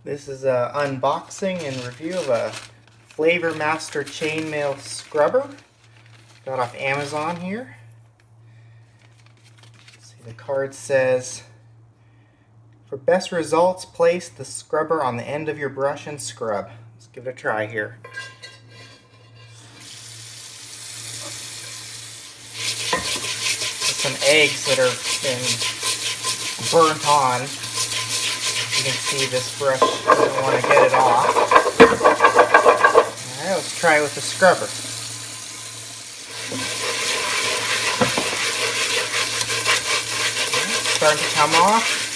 This is an unboxing and review of a FlavorMaster chainmail scrubber. Got off Amazon here. See, the card says, for best results, place the scrubber on the end of your brush and scrub. Let's give it a try here. Some eggs that are been burnt on. You can see this brush doesn't want to get it off. Alright, let's try it with the scrubber. It's starting to come off.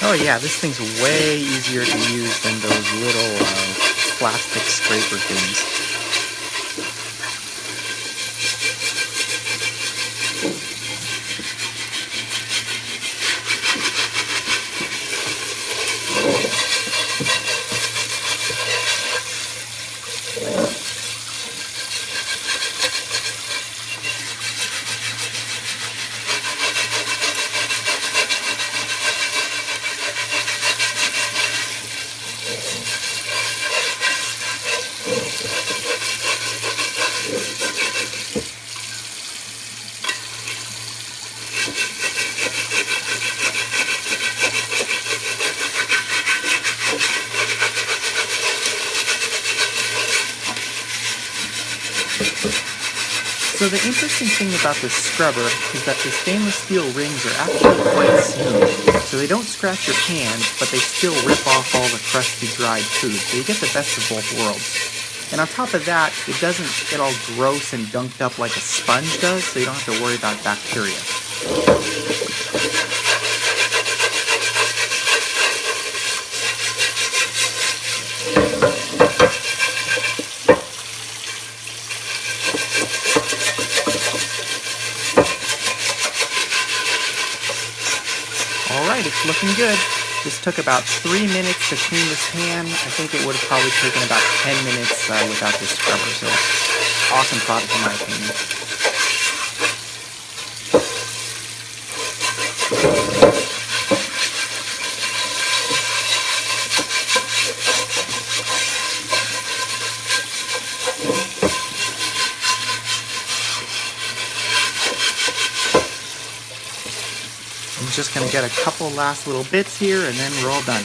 Oh yeah, this thing's way easier to use than those little plastic scraper things. So the interesting thing about this scrubber is that the stainless steel rings are actually quite smooth. So they don't scratch your pan, but they still rip off all the crusty dried food. So you get the best of both worlds. And on top of that, it doesn't get all gross and dunked up like a sponge does, so you don't have to worry about bacteria. Alright, it's looking good. This took about 3 minutes to clean this pan. I think it would have probably taken about 10 minutes without this scrubber. So, awesome product in my opinion. I'm just going to get a couple last little bits here and then we're all done.